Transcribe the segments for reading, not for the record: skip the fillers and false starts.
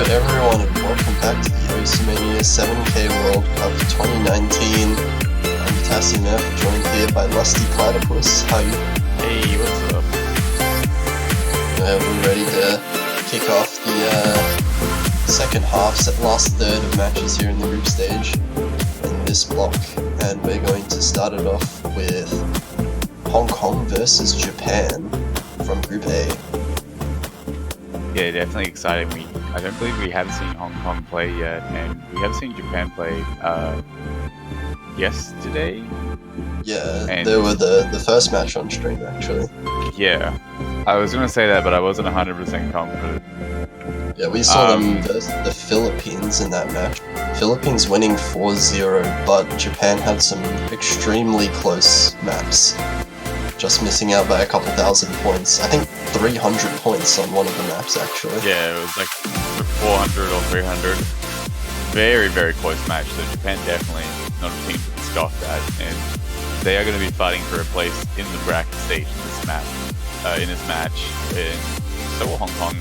everyone, and welcome back to the Mania 7K World Cup 2019. I'm Tassim F, joined here by Lusty Platypus. How you? Hey, what's up? We're ready to kick off the second half, last third of matches here in the group stage in this block, and we're going to start it off with Hong Kong versus Japan from Group A. Yeah, definitely exciting. I don't believe we have seen Hong Kong play yet, and we have seen Japan play yesterday. Yeah, and they were the first match on stream, actually. Yeah, I was gonna say that, but I wasn't 100% confident. Yeah, we saw them versus the Philippines in that match. Philippines winning 4-0, but Japan had some extremely close maps. Just missing out by a couple thousand points. I think 300 points on one of the maps, actually. Yeah, it was like 400 or 300. Very, very close match, so Japan definitely not a team to be scoffed at, and they are going to be fighting for a place in the bracket stage in this match. And so will Hong Kong,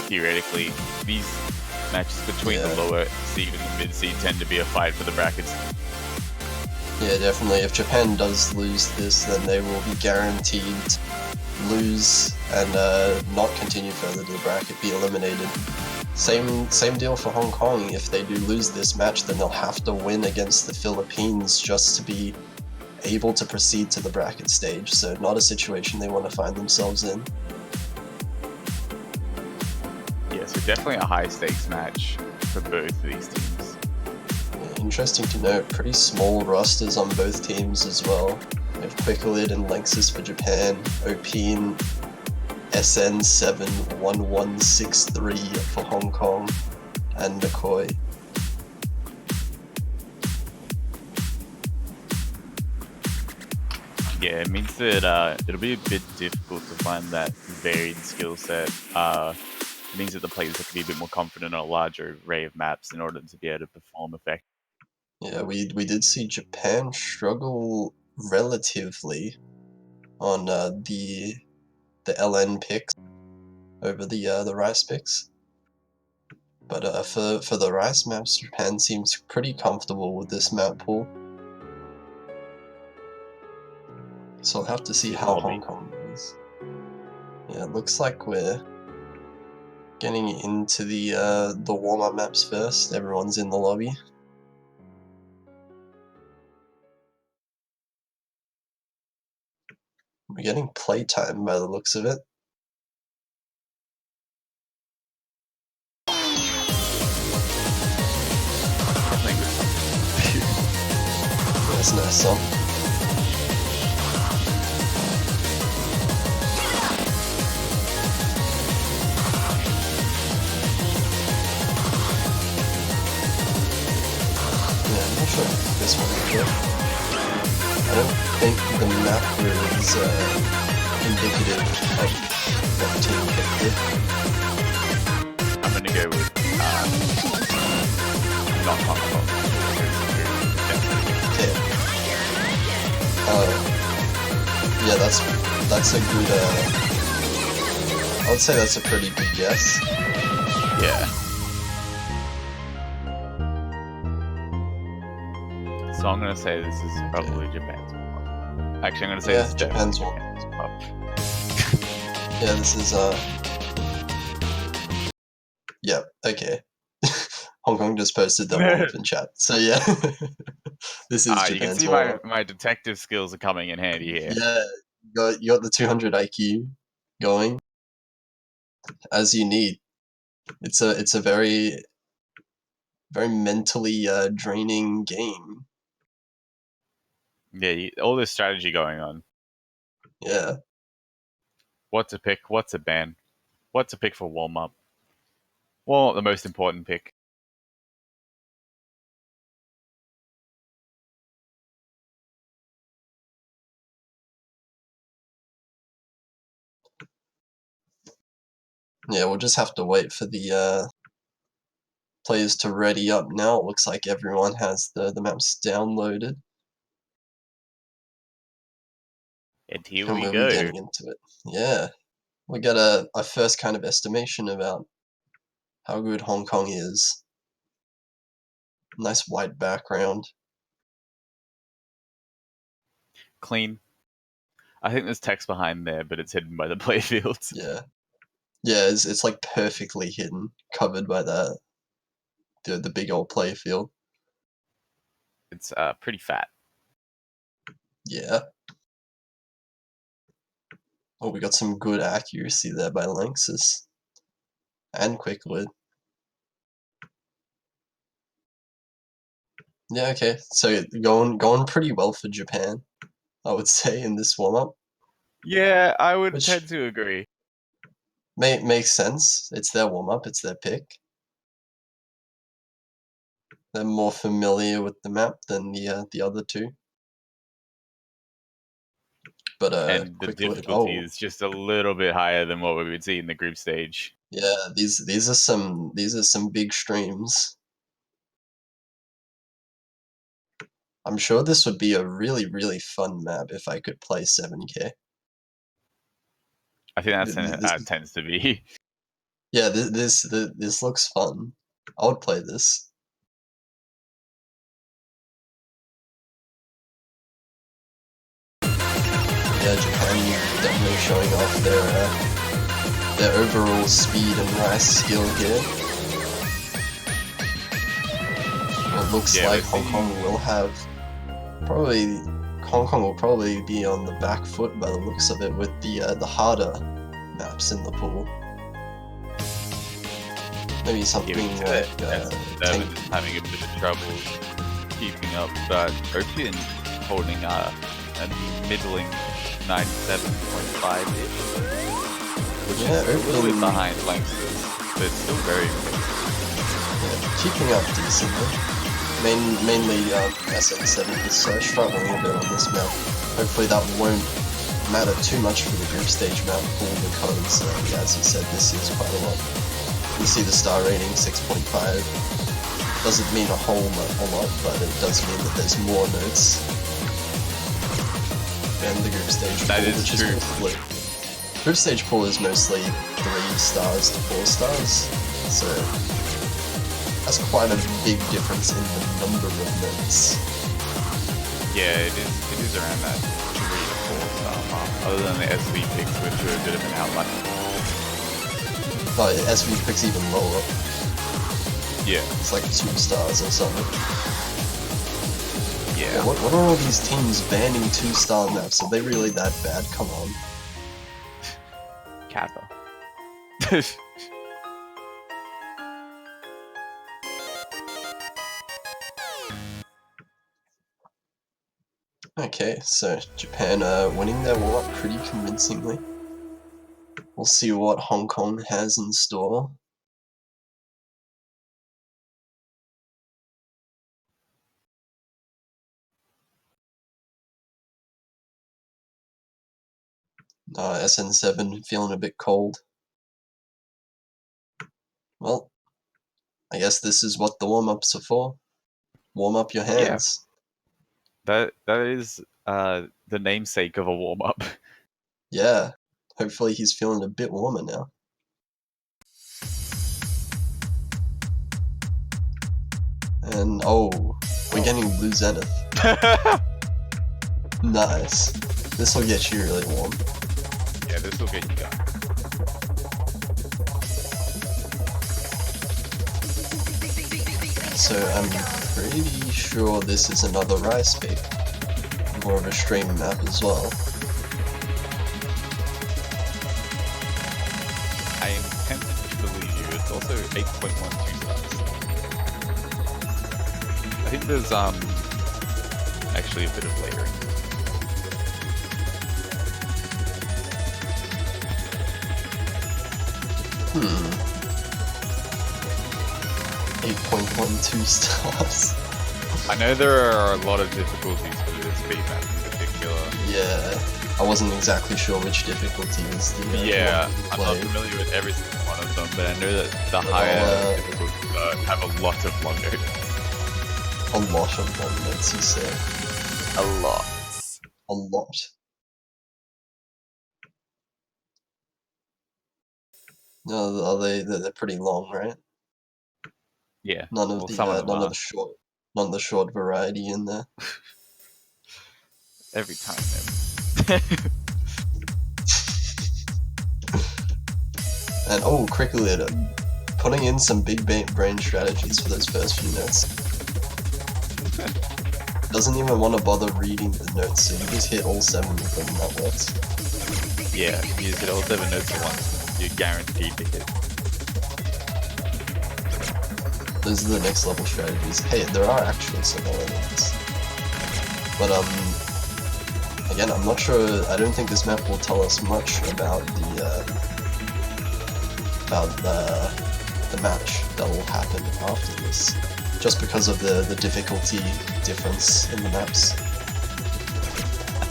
theoretically. These matches between the lower seed and the mid seed tend to be a fight for the brackets. Yeah, definitely. If Japan does lose this, then they will be guaranteed to lose and not continue further to the bracket, be eliminated. Same deal for Hong Kong. If they do lose this match, then they'll have to win against the Philippines just to be able to proceed to the bracket stage. So not a situation they want to find themselves in. Yeah, so definitely a high stakes match for both of these teams. Interesting to note, pretty small rosters on both teams as well. We have Quicklid and Lexus for Japan, Opine, SN71163 for Hong Kong, and McCoy. Yeah, it means that it'll be a bit difficult to find that varied skill set. It means that the players have to be a bit more confident on a larger array of maps in order to be able to perform effectively. Yeah, we did see Japan struggle relatively on the LN picks over the Rice picks. But for the Rice maps, Japan seems pretty comfortable with this map pool. So I'll have to see how Hong Kong is. Yeah, it looks like we're getting into the warm-up maps first. Everyone's in the lobby. We're getting playtime by the looks of it. That's a nice song. Yeah, I'm not sure if this one is good. I don't think the map here is indicative of what team picked it. I'm gonna go with not Hong Kong. Okay. Yeah, that's a good. I would say that's a pretty good guess. Yeah. So I'm gonna say this is probably Japan's one. Actually, I'm gonna say this is Japan's one. Yeah, this is yeah, okay. Hong Kong just posted that one up in chat. So yeah, this is Japan's. You can see my detective skills are coming in handy here. Yeah, you got the 200 IQ going as you need. It's a very mentally draining game. Yeah, all this strategy going on. Yeah. What to pick? What to ban? What to pick for warm up? Well, the most important pick. Yeah, we'll just have to wait for the players to ready up now. It looks like everyone has the maps downloaded. And here and we we'll go. be getting into it. Yeah. We got a first kind of estimation about how good Hong Kong is. Nice white background. Clean. I think there's text behind there, but it's hidden by the playfields. Yeah. Yeah, it's like perfectly hidden, covered by that. The big old playfield. It's pretty fat. Yeah. Oh, we got some good accuracy there by Lanxess. And quick lid. Yeah, okay. So going pretty well for Japan, I would say, in this warm-up. Yeah, I would Which tend to agree. makes sense. It's their warm-up, it's their pick. They're more familiar with the map than the other two. But And the quick lid. difficulty Oh, is just a little bit higher than what we would see in the group stage. yeah. These are some big streams. I'm sure this would be a really fun map if I could play 7K. I think This, that tends to be. yeah, this looks fun. I would play this. Yeah, Japan definitely showing off their overall speed and rice skill here. It looks like Hong Kong will have Hong Kong will probably be on the back foot by the looks of it with the harder maps in the pool. Maybe something like having a bit of trouble keeping up, but Opium holding a middling 97.5-ish, which is a little bit behind Lanxess, but it's still very keeping up decently. Mainly SN7 is struggling a bit on this map. Hopefully that won't matter too much for the group stage map pool because, as you said, this is quite a lot. You see the star rating 6.5. Doesn't mean a lot, but it does mean that there's more notes. And the group stage pool, which is mostly group stage pool is mostly 3 stars to 4 stars, so that's quite a big difference in the number of notes. Yeah, it is around that 3 to 4 star mark. Other than the SV picks, which are a bit of an outlier. Oh, SV picks even lower. Yeah, it's like 2 stars or something. Yeah. What are all these teams banning 2-star maps? Are they really that bad? Come on. Kappa. Okay, so Japan winning their warm-up pretty convincingly. We'll see what Hong Kong has in store. SN7 feeling a bit cold. Well, I guess this is what the warm-ups are for. Warm up your hands. Yeah. That is the namesake of a warm-up. Yeah. Hopefully he's feeling a bit warmer now. And we're getting Blue Zenith. Nice. This will get you really warm. Yeah, this will get you going. So I'm pretty sure this is another rice pick. More of a stream map as well. I am tempted to believe you. It's also 8.12 stars. I think there's actually a bit of layering. Hmm. 8.12 stars. I know there are a lot of difficulties for this speed map in particular. Yeah, I wasn't exactly sure which difficulty was the yeah, I'm not familiar with every single one of them, but I know that the higher difficulties have a lot of long notes. A lot of long notes, you say? A lot. A lot. No, they're pretty long, right? Yeah. None of Well, the some of them none of are. the short, none of the short variety in there. Every time, man. And oh, quickly putting in some big brain strategies for those first few notes. Doesn't even want to bother reading the notes, so you just hit all 7 of them and that works. Yeah, you just hit all 7 notes at once. You're guaranteed to hit. Those are the next level strategies. Hey, there are actually some elements. But again, I'm not sure, I don't think this map will tell us much about the match that will happen after this, just because of the difficulty difference in the maps. I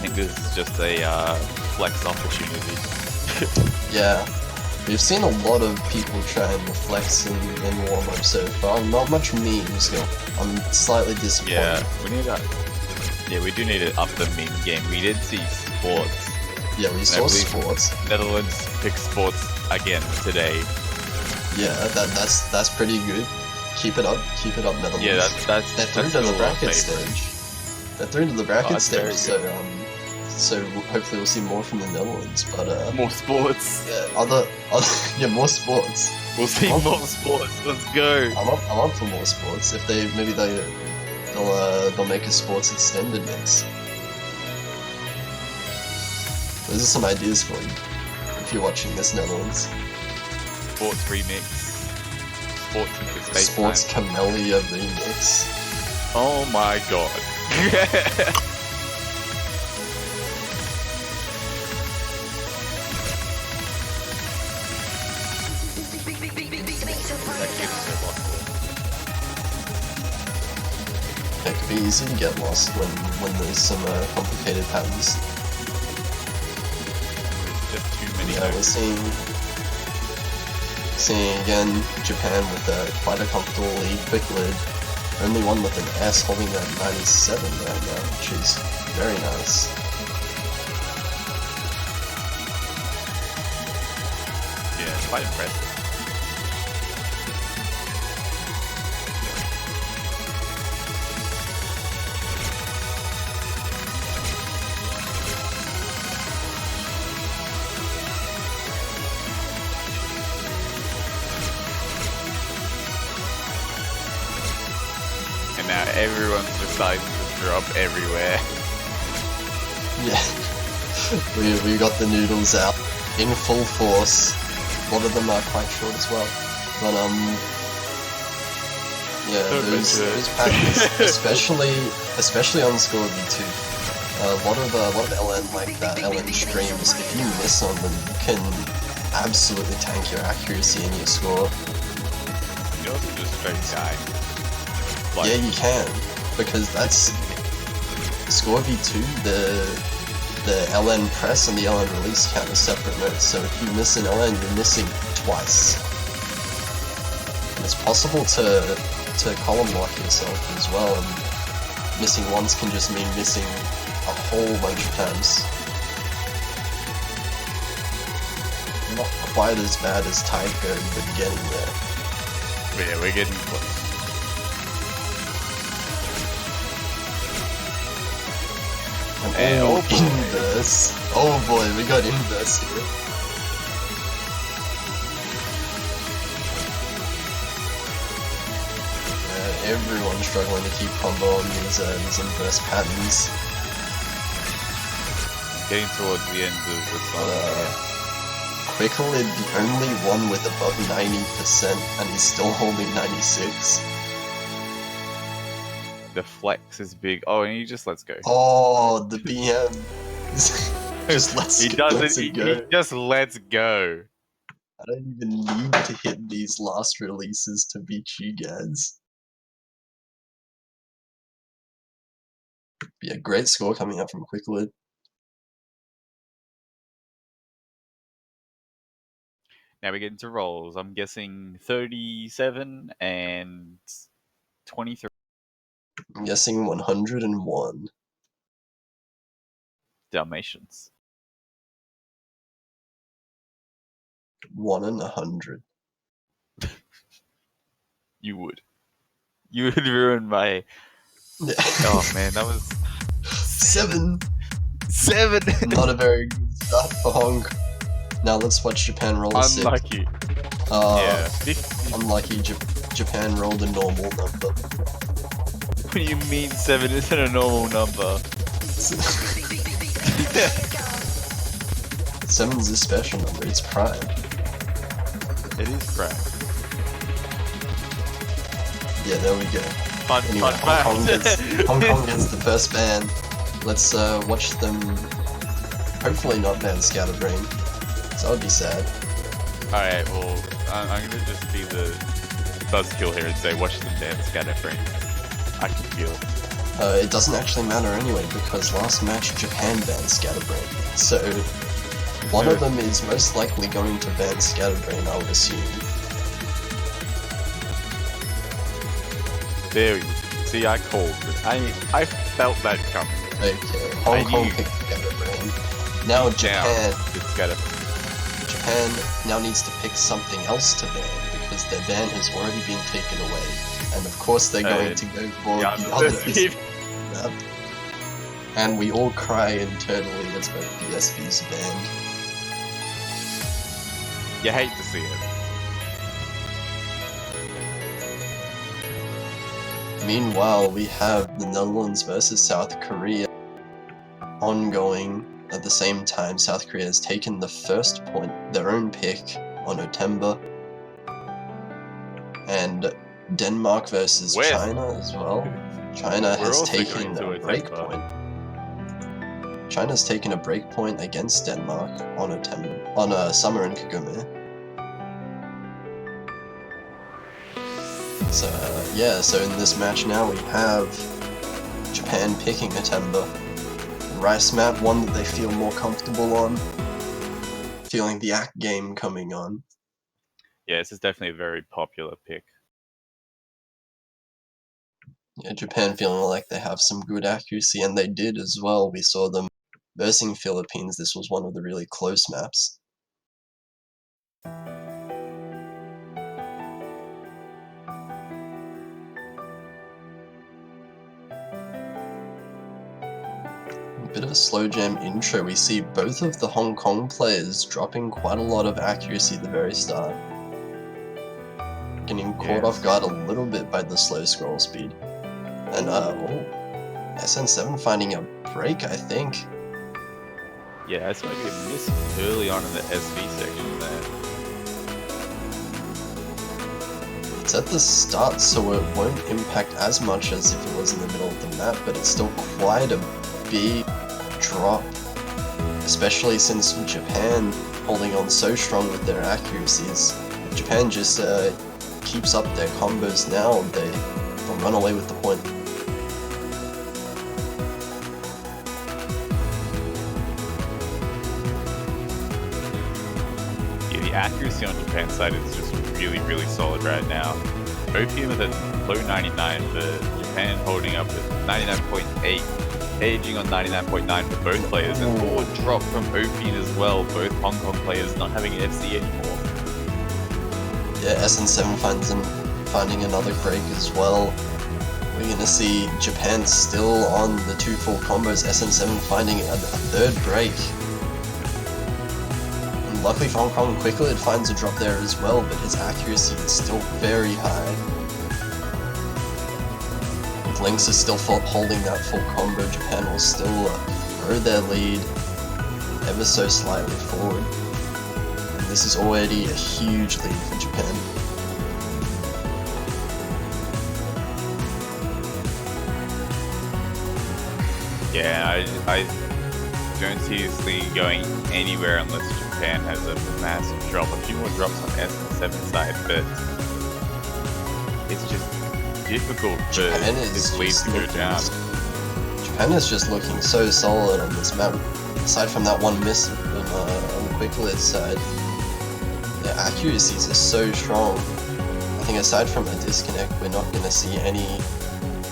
think this is just a flex opportunity. Yeah, we've seen a lot of people try and flex in warm-up so far, not much memes, I'm slightly disappointed. Yeah, we do need to up the meme game. We did see sports. Yeah, we saw sports. Netherlands picked sports again today. Yeah, that's pretty good. Keep it up, Netherlands. Yeah, they're through to the bracket stage. They're through to the bracket stage, so hopefully we'll see more from the Netherlands. But more sports. Yeah, yeah, more sports. We'll see more sports. Let's go. I'm up for more sports. If they'll make a sports extended mix. Those are some ideas for you if you're watching this, Netherlands. Sports remix. Sports into space. Sports Camellia remix. Oh my god. It could be easy to get lost when there's some complicated patterns. Just too many. Yeah, we're seeing again Japan with quite a comfortable lead, quick lead. Only one with an S holding at 97 right now, which is very nice. Yeah, it's quite impressive. Now everyone's deciding to drop everywhere. Yeah, we got the noodles out in full force. A lot of them are quite short as well, but yeah, those patterns, especially on score V2, a lot of LN like that, LN streams. If you miss on them, you can absolutely tank your accuracy and your score. You also just straight guy. Yeah, you can, because that's score V2, the LN press and the LN release count as separate notes, so if you miss an LN, you're missing twice. And it's possible to column lock yourself as well, and missing once can just mean missing a whole bunch of times. Not quite as bad as Taiko, but getting there. But yeah, we're getting close. And inverse. Oh boy, we got inverse here. Everyone's struggling to keep combo on these inverse patterns. Getting towards the end of the song. Quickly, the only one with above 90%, and he's still holding 96. The flex is big. Oh, and he just lets go. Oh, the BM. Just lets He just lets go. I don't even need to hit these last releases to beat you guys. Yeah, great score coming up from Quicklid. Now we get into rolls. I'm guessing 37 and 23. I'm guessing 101. Dalmatians. 1 in 100. You would. You would ruin my. Oh man, that was 7. 7. Not a very good start for Hong Kong. Now let's watch Japan roll a 6. Unlucky. Yeah. 50. Unlucky. Japan rolled a normal number. What do you mean 7 isn't a normal number? 7's a special number. It's prime. It is prime. Yeah, there we go. Fun Hong Kong gets the first ban. Let's watch them. Hopefully not ban Scatterbrain. So that would be sad. Alright, well, I'm gonna just be the buzzkill here and say watch them ban Scatterbrain. I can feel it. It doesn't actually matter anyway, because last match Japan banned Scatterbrain. So one of them is most likely going to ban Scatterbrain, I would assume. There we go. See, I called it. I felt that coming. Okay, Hong Kong picked Scatterbrain. Now Japan now needs to pick something else to ban, because their ban has already been taken away. And of course they're going to go for the other map. And we all cry internally as both the SVs banned. You hate to see it. Meanwhile, we have the Netherlands versus South Korea ongoing. At the same time, South Korea has taken the first point, their own pick, on Otemba. And Denmark versus China as well. China has taken a break point. China's taken a break point against Denmark on Summer and Kagome. So yeah, so in this match now we have Japan picking Otemba. Rice map, one that they feel more comfortable on. Feeling the act game coming on. Yeah, this is definitely a very popular pick. Yeah, Japan feeling like they have some good accuracy, and they did as well. We saw them versing Philippines. This was one of the really close maps. Bit of a slow jam intro. We see both of the Hong Kong players dropping quite a lot of accuracy at the very start. Getting caught off guard a little bit by the slow scroll speed. And SN7 finding a break, I think. Yeah, that's maybe a miss early on in the SV section there. It's at the start, so it won't impact as much as if it was in the middle of the map, but it's still quite a big drop, especially since Japan holding on so strong with their accuracies. If Japan just keeps up their combos now, they'll run away with the point. Yeah, the accuracy on Japan's side is just really, really solid right now. OPM is at low 99 for Japan, holding up at 99.8. Aging on 99.9 for both players, and more drop from Opian as well, both Hong Kong players not having an FC anymore. Yeah, SN7 finding another break as well. We're going to see Japan still on the 2 full combos, SN7 finding a third break. And luckily for Hong Kong, quickly it finds a drop there as well, but his accuracy is still very high. Lynx is still holding that full combo. Japan will still grow their lead ever so slightly forward. And this is already a huge lead for Japan. Yeah, I don't see this league going anywhere unless Japan has a massive drop. A few more drops on SN7 side, but it's just difficult for this lead to go down. Japan is just looking so solid on this map. Aside from that one miss on the quick lit side, their accuracies are so strong. I think aside from a disconnect, we're not going to see any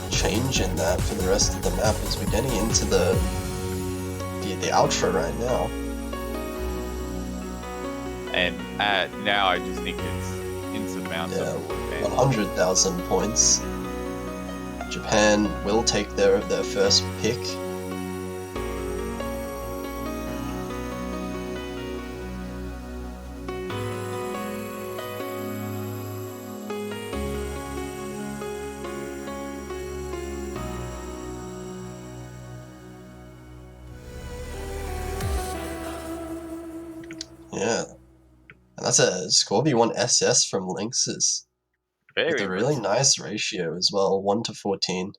change in that for the rest of the map as we're getting into the outro right now. And now I just think it's insurmountable. Yeah, 100,000 points. Japan will take their first pick. Yeah, and that's a Scorby 1 SS from Lynx's. Very With a really impressive. nice ratio as well, 1-14.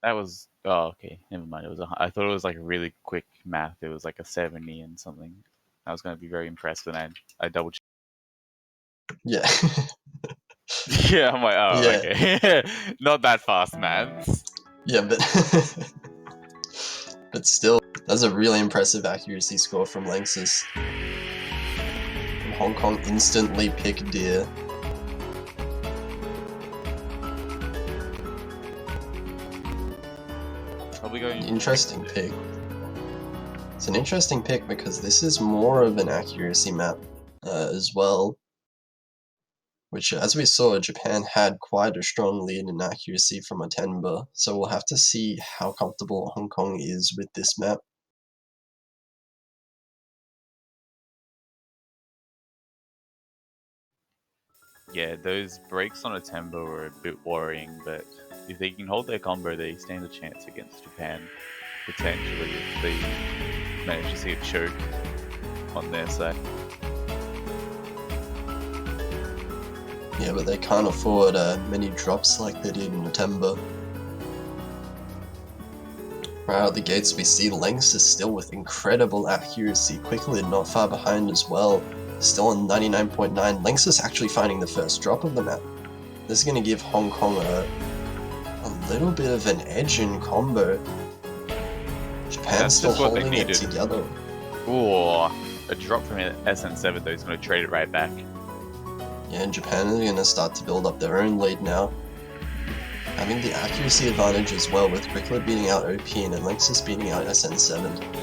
That was okay. Never mind. I thought it was like a really quick math. It was like a 70 and something. I was going to be very impressed when I double checked. Yeah. Yeah, I'm like, oh, Yeah. okay. Not that fast, man. Yeah, but still, that's a really impressive accuracy score from Lynx's. Hong Kong instantly pick deer. Probably going Interesting pick. It's an interesting pick because this is more of an accuracy map as well. Which, as we saw, Japan had quite a strong lead in accuracy from a Tenba, so we'll have to see how comfortable Hong Kong is with this map. Yeah, those breaks on a tempo were a bit worrying, but if they can hold their combo, they stand a chance against Japan, potentially, if they manage to see a choke on their side. Yeah, but they can't afford many drops like they did in September. Right out the gates, we see Lynx is still with incredible accuracy, quickly not far behind as well. Still on 99.9. Lynx is actually finding the first drop of the map. This is going to give Hong Kong a little bit of an edge in combo. Japan's still holding it together. Ooh, a drop from SN7 though is going to trade it right back. Yeah, and Japan is going to start to build up their own lead now. Having the accuracy advantage as well, with Quicklet beating out OP and Lynxus beating out SN7.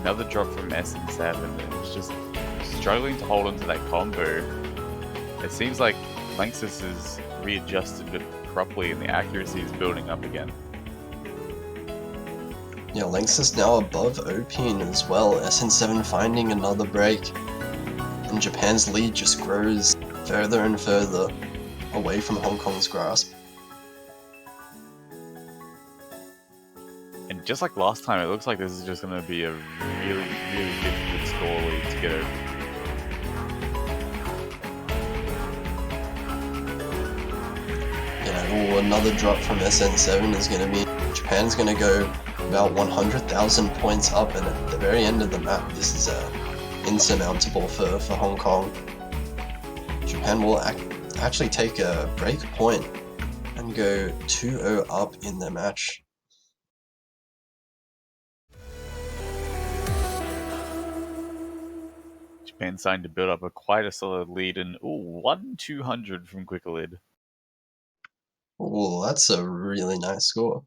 Another drop from SN7. It's just struggling to hold onto that combo. It seems like Lynxus is readjusted it properly and the accuracy is building up again. Yeah, Lynxus now above Opin as well, SN7 finding another break, and Japan's lead just grows further and further away from Hong Kong's grasp. And just like last time, it looks like this is just going to be a really, really difficult score lead to get over. Yeah, another drop from SN7 is going to be, Japan's going to go about 100,000 points up, and at the very end of the map, this is insurmountable for Hong Kong. Japan will actually take a break point and go 2-0 up in the match. Japan starting to build up quite a solid lead, and 1-200 from Quicklet. Oh, that's a really nice score.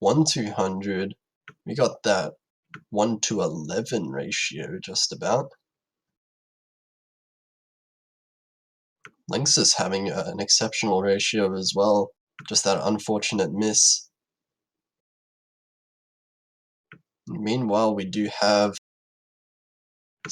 1-200. We got that 1-11 ratio just about. Lynx is having an exceptional ratio as well. Just that unfortunate miss. Meanwhile, we do have